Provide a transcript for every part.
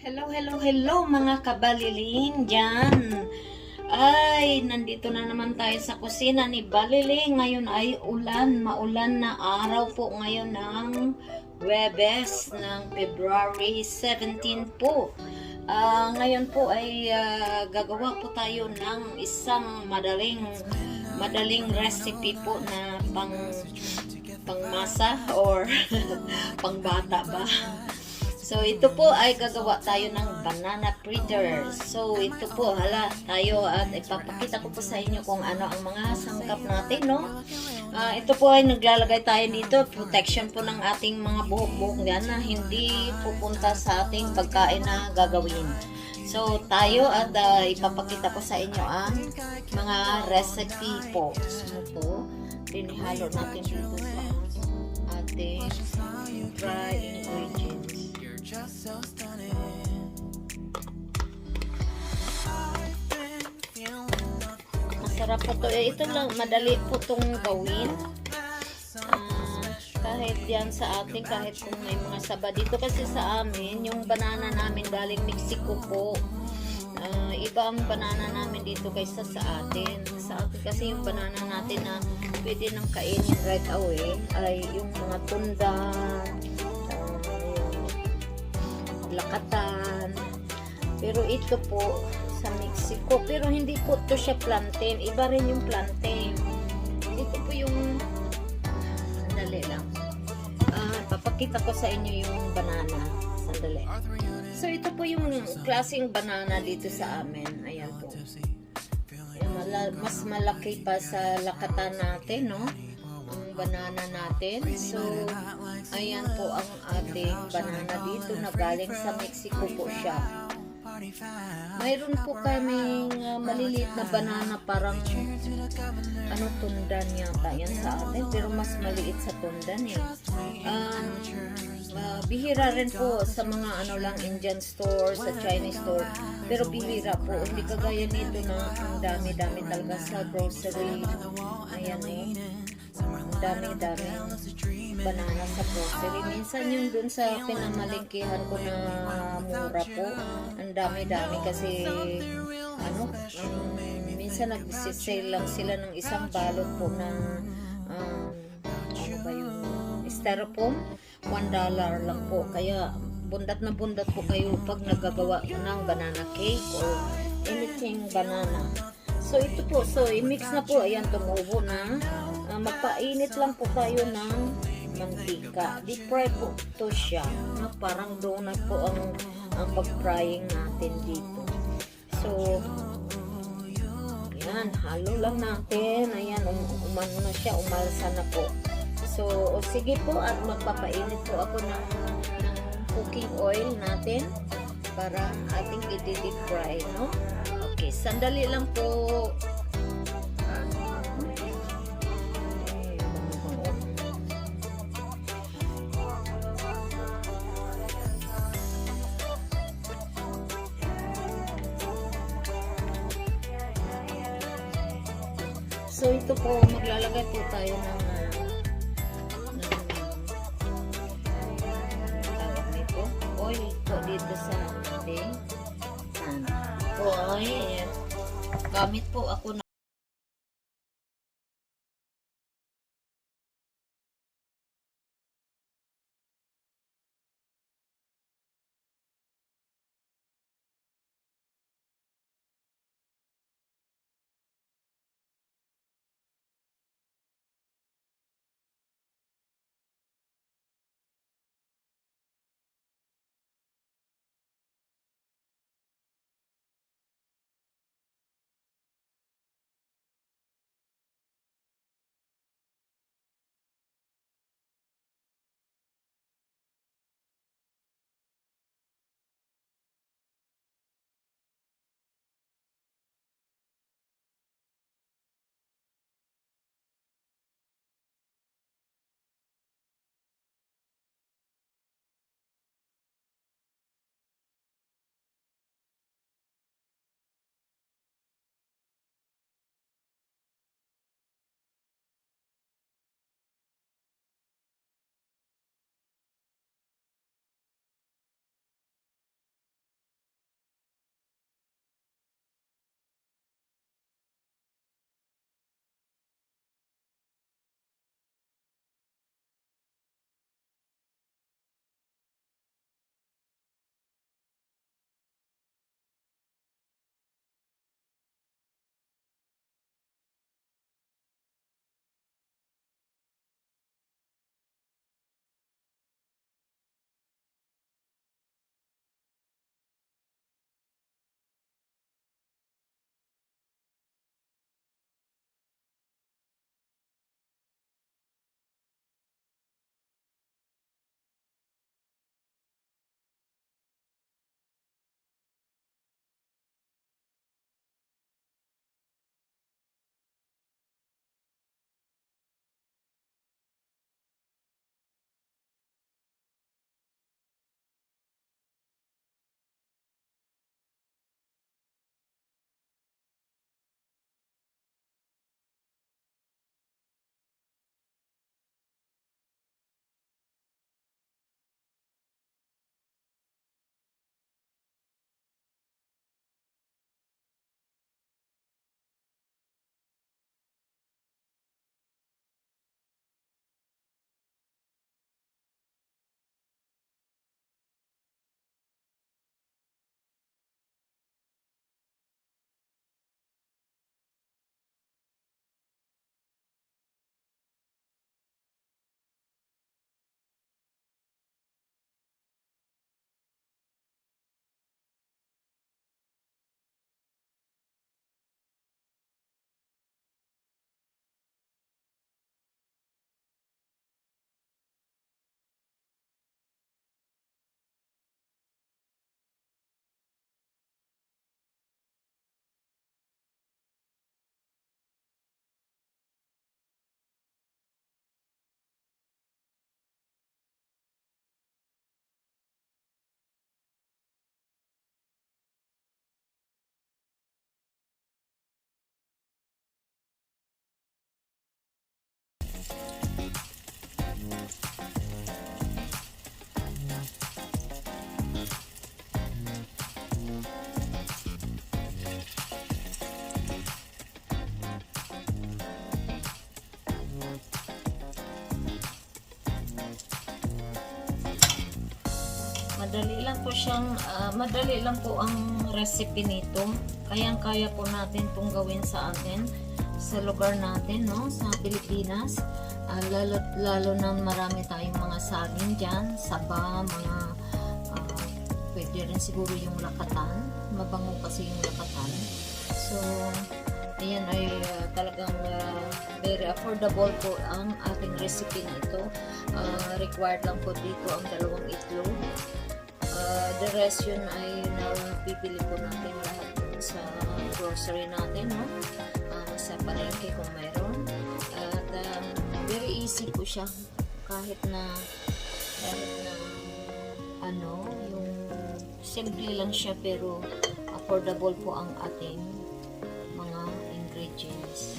Hello, hello, hello mga kabaliling dyan. Ay, nandito na naman tayo sa kusina ni Baliling. Ngayon ay maulan na araw po ngayon ng Huwebes ng February 17 po. Ngayon po ay gagawa po tayo ng isang madaling recipe po na pangmasa or pangbata ba. So, ito po ay gagawa tayo ng banana fritters. So, ito po, tayo at ipapakita ko po sa inyo kung ano ang mga sangkap natin, no? Ito po ay naglalagay tayo dito, protection po ng ating mga buhok-buhok yan na hindi pupunta sa ating pagkain na gagawin. So, tayo at ipapakita ko sa inyo ang mga recipe po. So, po, tinihalo natin dito sa ating dry ingredients. Just so stunning. Masarap po to. Ito lang, madali po itong gawin. Kahit yan sa atin, kahit kung may mga saba dito. Kasi sa amin, yung banana namin galing Mexico po. Iba ang banana namin dito kaysa sa atin. Sa atin kasi yung banana natin na pwede nang kainin right away ay yung mga tunda, lakatan. Pero ito po sa Mexico, pero hindi po to siya plantain, iba rin yung plantain. Ito po yung sandali lang, papakita ko sa inyo yung banana, sandali. So ito po yung klaseng banana dito sa amin. Ayan po, mas malaki pa sa lakatan natin, no, banana natin. So, ayan po ang ating banana dito na galing sa Mexico po siya. Mayroon po kaming maliliit na banana, parang tundan yata yan sa atin, pero mas maliit sa tundan eh. Bihira rin po sa mga Indian store, sa Chinese store, pero bihira po, hindi kagaya nito na ang dami-dami talaga sa grocery. Ayan eh, dami-dami banana sa grocery. Minsan yung dun sa pinamalingkihan ko na mura po, ang dami-dami kasi minsan nag-sale lang sila ng isang balot po na styrofoam, $1 lang po. Kaya bundat na bundat po kayo pag nagagawa ng banana cake or anything banana. So ito po, so i-mix na po, ayan, tumubo na. Magpainit lang po tayo ng mantika. Deep fry po to siya. Parang donut po ang pag-frying natin dito. So, ayan, halo lang natin. Ayan, umano na siya, umalsa na po. So, sige po, at magpapainit po ako ng cooking oil natin para ating i-deep fry, no? Okay, sandali lang po. So, ito po, maglalagay po tayo ng oil po dito sa ating oil. Gamit po ako madali lang po ang recipe nito. Kayang-kaya po natin pong gawin sa atin sa lugar natin, no, sa Pilipinas. Lalo na marami tayong mga saging dyan, saba, mga pwede rin siguro yung lakatan. Mabango kasi yung lakatan. So, ayan ay talagang very affordable po ang ating recipe na ito. Required lang po dito ang 2 itlog. The rest yun ay nabibili po natin lahat sa grocery natin, no? Sa palengke kung mayroon. At very easy po siya kahit na yung simple lang siya pero affordable po ang ating mga ingredients.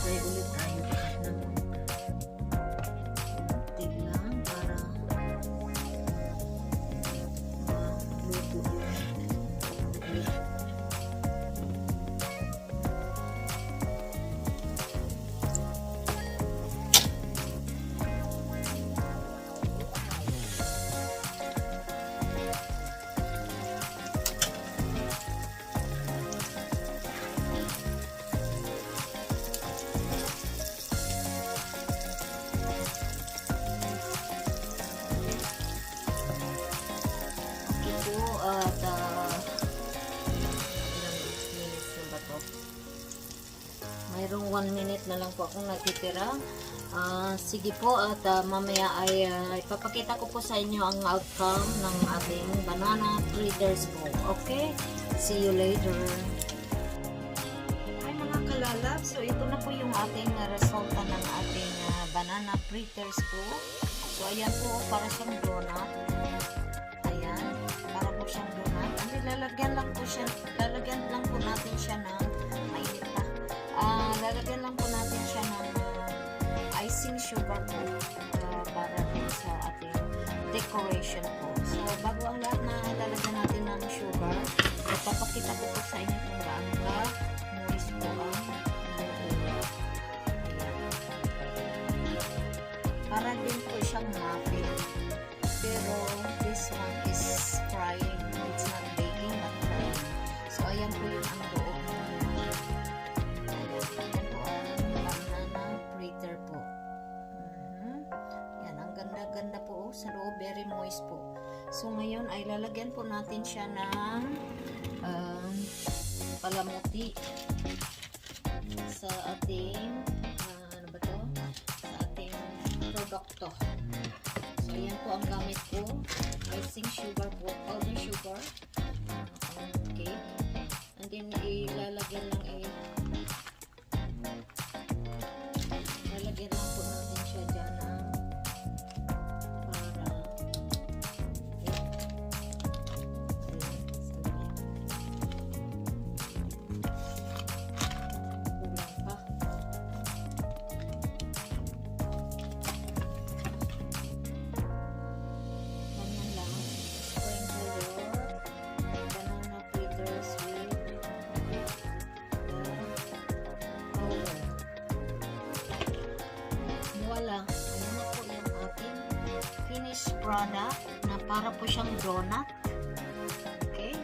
Try ulit tayo kahit na konti lang para maluto yung at ilang minutes na ba to? Mayroong 1 minute na lang po akong natitira. Sige po, at mamaya ay ipapakita ko po sa inyo ang outcome ng ating banana fritters po. Okay? See you later. Hi mga kalalab, so ito na po yung ating resulta ng ating banana fritters po. So ayan po, para siyang donut. Lalagyan lang po natin siya ng mainit pa. Lalagyan lang po natin siya ng icing sugar po para sa ating decoration po. So bago ang lahat na lalagyan natin ng sugar, ipapakita ko po sa inyo kung gaano ka moist po ang para din po siyang muffin. Pero this one is frying. It's not baking, but frying. So, ayan po yung ang loob. Ayan po ang banana fritter po. Yan, ang ganda-ganda po sa loob. Very moist po. So, ngayon ay lalagyan po natin siya ng palamuti sa ating ano ba to? Sa ating produkto. So, ayan po ang gamit ko. Icing sugar po, powder sugar. Okay. And then, ilalagyan lang lalagyan lang po natin siya dyan para kulang pa. Ayan na po yung ating finished product na para po siyang donut. Okay.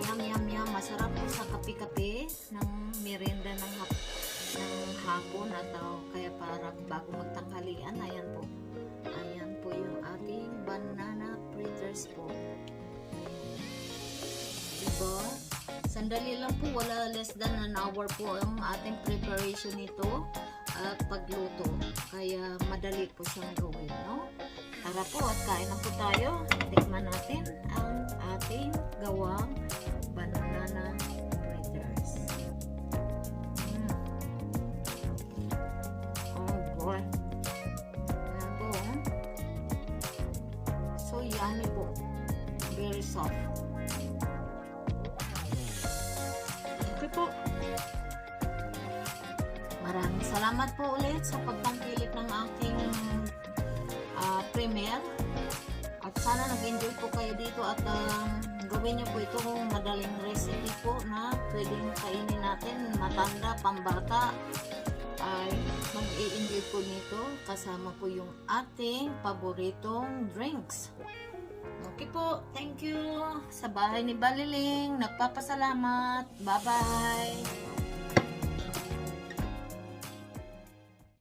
Yum, yum, yum. Masarap po sa kape-kape ng merienda ng hapon at kaya para bago magtanghalian. Ayan po. Ayan po yung ating banana fritters po. Diba? Sandali lang po. Wala less than an hour po ang ating preparation nito. At pagluto, kaya madali po siyang gawin, no? Tara po at kain na po tayo. Tikman natin ang ating gawang banana fritters. Oh boy, ayan po. So yummy po, very soft. Okay po. Maraming salamat po ulit sa pagtangkilik ng aking premiere. At sana nag-enjoy po kayo dito at gawin gawin niyo po itong madaling recipe po na pwedeng kainin natin, matanda, pambata. Ay mag-i-enjoy po nito kasama po yung ating paboritong drinks. Okay po, thank you. Sa bahay ni Baliling, nagpapasalamat. Bye-bye.